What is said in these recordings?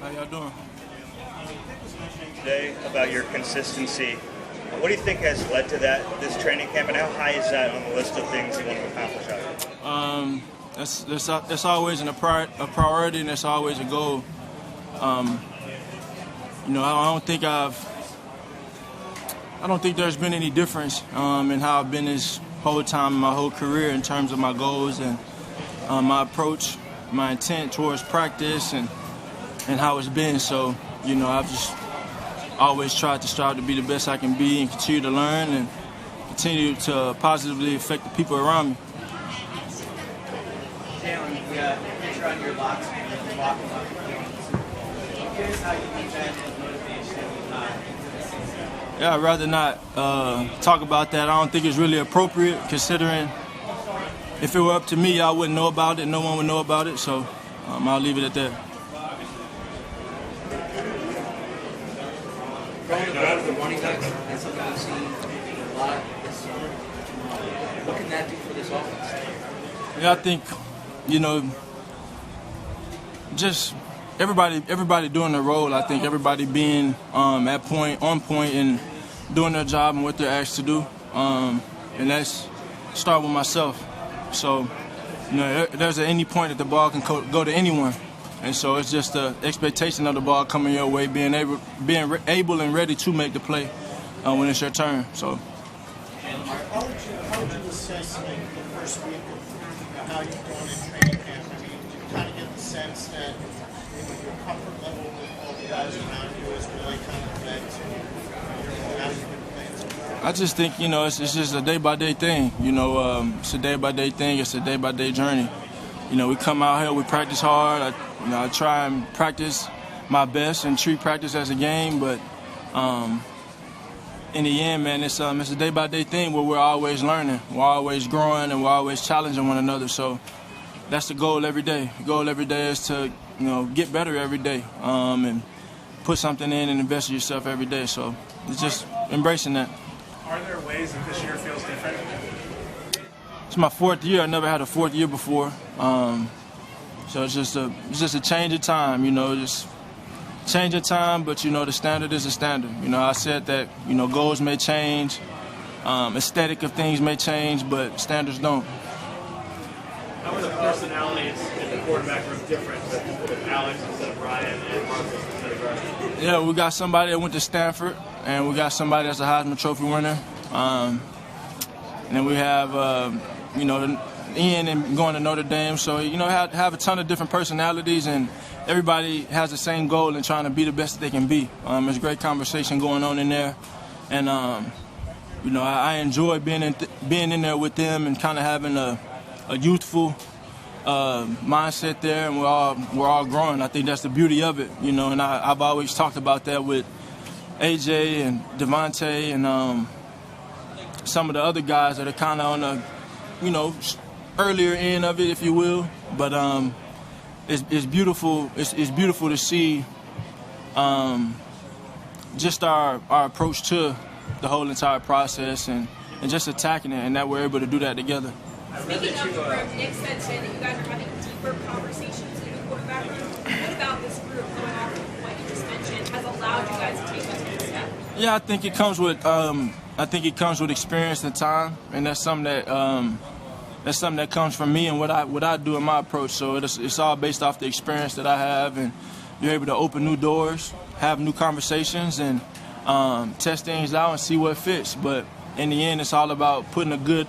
How y'all doing? Today about your consistency. What do you think has led to that this training camp, and how high is that on the list of things you want to accomplish out here? That's always a priority, and that's always a goal. I don't think there's been any difference in how I've been this whole time in my whole career in terms of my goals and my approach, my intent towards practice and how it's been. So, I've just always tried to strive to be the best I can be and continue to learn and continue to positively affect the people around me. Jalen, we got a picture on your locks and you're walking up the games. I'm curious how you keep that motivation. Yeah, I'd rather not talk about that. I don't think it's really appropriate, considering if it were up to me, I wouldn't know about it. No one would know about it, so I'll leave it at that. Going about the running backs, that's something we've seen a lot this summer. What can that do for this offense? Yeah, I think, just everybody doing their role. I think everybody being on point and doing their job and what they're asked to do. And that's start with myself. So, there's at any point that the ball can go to anyone. And so it's just the expectation of the ball coming your way, being able and ready to make the play when it's your turn. So. How would you assess the first week of how you've gone in training camp? I mean, do you kind of get the sense that your comfort level with all the guys around you is really kind of led to how you've been playing so far? I just think, it's just a day-by-day thing. It's a day-by-day thing. It's a day-by-day journey. We come out here, we practice hard. I try and practice my best and treat practice as a game, but in the end, man, it's a day-by-day thing where we're always learning, we're always growing, and we're always challenging one another. So that's the goal every day. The goal every day is to, get better every day and put something in and invest in yourself every day. So it's just embracing that. Are there ways that this year feels different? It's my fourth year. I never had a fourth year before. So it's just a change of time, just change of time, but the standard is a standard. I said that, goals may change, aesthetic of things may change, but standards don't. How are the personalities in the quarterback room different with Alex instead of Ryan and Marcus instead of Ryan? Yeah, we got somebody that went to Stanford, and we got somebody that's a Heisman Trophy winner. And then we have, Ian and going to Notre Dame. So, have a ton of different personalities, and everybody has the same goal in trying to be the best that they can be. There's great conversation going on in there. And, I enjoy being in there with them and kind of having a youthful mindset there, and we're all growing. I think that's the beauty of it, and I've always talked about that with AJ and Devontae and some of the other guys that are kind of on the, earlier end of it, if you will. But it's beautiful. It's beautiful to see just our approach to the whole entire process and just attacking it, and that we're able to do that together. Speaking of the group, Nick said today that you guys are having deeper conversations in the quarterback room. What about this group, going off of what you just mentioned, has allowed you guys to take that next step? Yeah, I think it comes with experience and time, and that's something that comes from me and what I do in my approach. So it's all based off the experience that I have, and you're able to open new doors, have new conversations, and test things out and see what fits. But in the end, it's all about putting a good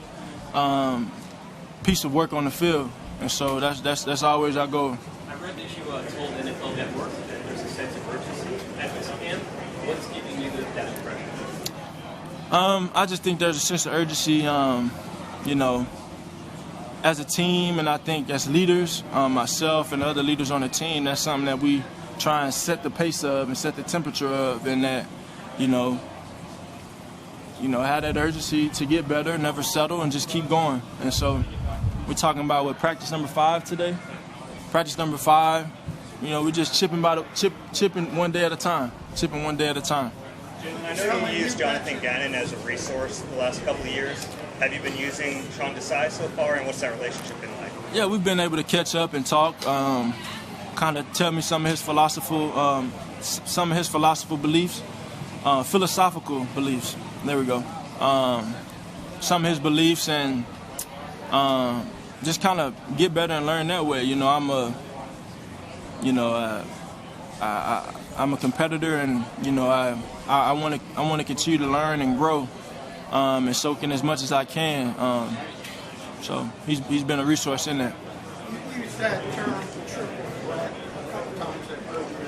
piece of work on the field, and so that's always our goal. I read that you told NFL Network that there's a sense of urgency at this camp. What's giving you that impression? I just think there's a sense of urgency, as a team, and I think as leaders, myself and other leaders on the team, that's something that we try and set the pace of and set the temperature of, and that, have that urgency to get better, never settle, and just keep going. And so we're talking about practice number 5 today. Practice number 5, we're just chipping one day at a time. Chipping one day at a time. Jalen, I know you used Jonathan Gannon as a resource the last couple of years. Have you been using Sean Desai so far, and what's that relationship been like? Yeah, we've been able to catch up and talk. kind of tell me some of his philosophical beliefs, philosophical beliefs. There we go. Some of his beliefs, and just kind of get better and learn that way. I'm a competitor, and I want to continue to learn and grow, and soak in as much as I can. So he's been a resource in that. You used that term, triple threat, a couple times at Berkeley.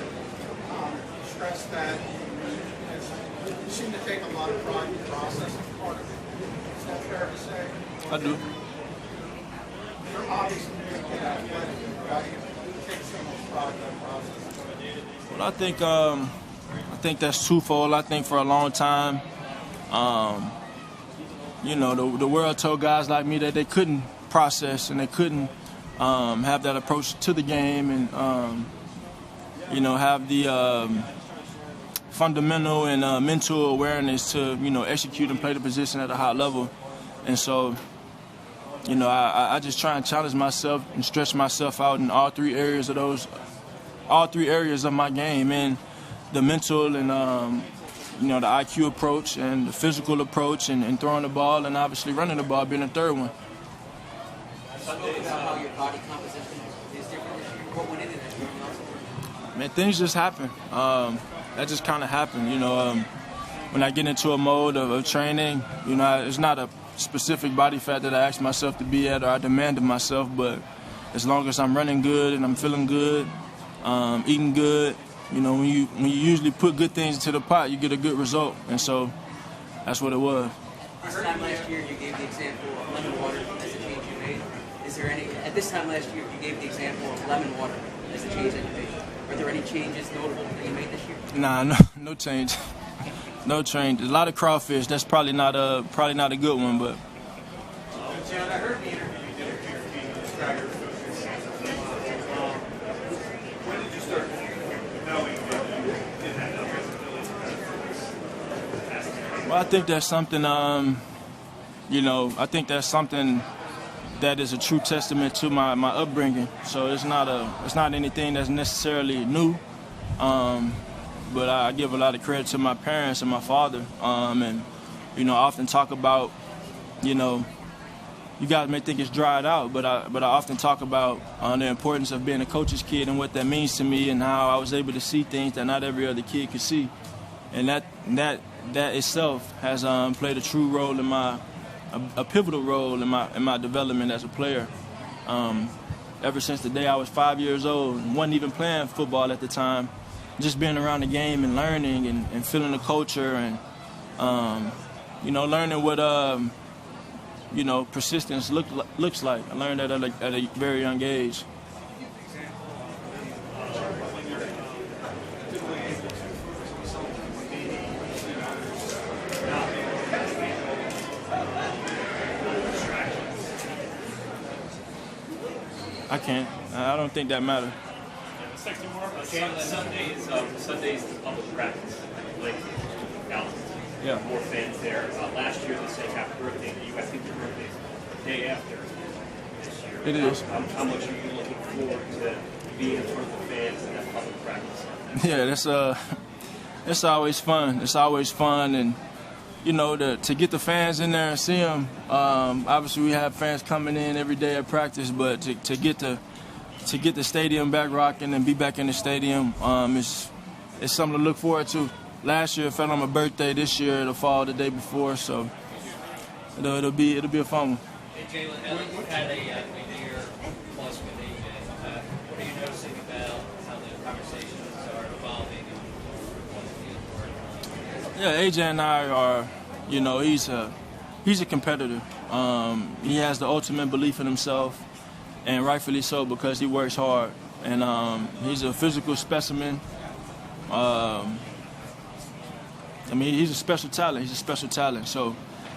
Stress that you seem to take a lot of pride in the process as part of it. Is that fair to say? I do. You're obviously a good athletic, right? You take so much pride in that process. Well, I think that's twofold. I think for a long time, the world told guys like me that they couldn't process and they couldn't have that approach to the game, and have the fundamental and mental awareness to execute and play the position at a high level. And so I just try and challenge myself and stretch myself out in all three areas of my game, and the mental and the IQ approach and the physical approach, and throwing the ball, and obviously running the ball being the third one. How your body composition is different this year? What went into that? Man, things just happen. That just kind of happened. When I get into a mode of training, it's not a specific body fat that I ask myself to be at or I demand of myself, but as long as I'm running good and I'm feeling good, eating good, when you usually put good things into the pot, you get a good result, and so that's what it was. This time last year, you gave the example of lemon water as a change you made. Is there any? At this time last year, you gave the example of lemon water as a change that you made. Are there any changes notable that you made this year? Nah, no change. No change. A lot of crawfish. That's probably not a good one, but. John, I heard in the interview you did with your team, the Stagger focus. When did you start knowing that you did have that responsibility for Well, I think that's something. I think that's something that is a true testament to my upbringing. So it's not anything that's necessarily new. But I give a lot of credit to my parents and my father, and I often talk about, you guys may think it's dried out, but I often talk about the importance of being a coach's kid and what that means to me, and how I was able to see things that not every other kid could see, and that itself has played a true role in a pivotal role in my development as a player. Ever since the day I was 5 years old, and wasn't even playing football at the time. Just being around the game and learning and feeling the culture, and learning what persistence looks like. I learned that at a very young age. I can't. I don't think that matters. Sunday's the public practice. Like, Yeah. more fans there. Last year, they said happy birthday to you. I think your birthday's the day after this year. It is. How much are you looking forward to being in front of the fans in that public practice? Yeah, it's always fun. It's always fun, and to get the fans in there and see them. Obviously, we have fans coming in every day at practice, but to get the stadium back rocking and be back in the stadium, it's something to look forward to. Last year it fell on my birthday. This year it'll fall the day before, so it'll be a fun one. Hey Jalen, now that you've had a year plus with AJ, what are you noticing about how the conversations are evolving and Yeah, AJ and I are, he's a competitor. He has the ultimate belief in himself, and rightfully so, because he works hard. And he's a physical specimen. He's a special talent. He's a special talent. So,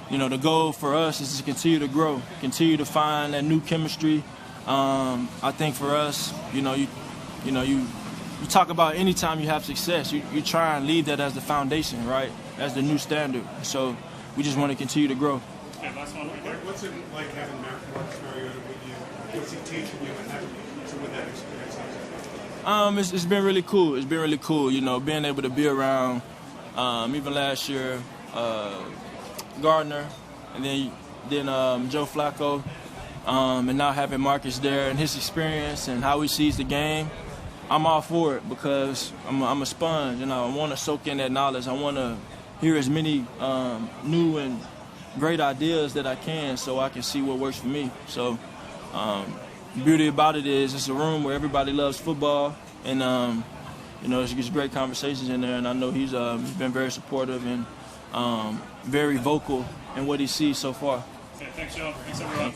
the goal for us is to continue to grow, continue to find that new chemistry. I think for us, you talk about any time you have success, you try and leave that as the foundation, right? As the new standard. So we just want to continue to grow. And last one right there. What's it like having Mark Mariota with you? What's he teaching you and having with that experience? It's been really cool. It's been really cool, you know, being able to be around, even last year, Gardner, and then Joe Flacco, and now having Marcus there and his experience and how he sees the game. I'm all for it because I'm a sponge, and I want to soak in that knowledge. I want to hear as many new and great ideas that I can so I can see what works for me. So the beauty about it is it's a room where everybody loves football, and you know, there's great conversations in there, and I know he's been very supportive and very vocal in what he sees so far. Okay, thanks, Joe. Thanks, everyone.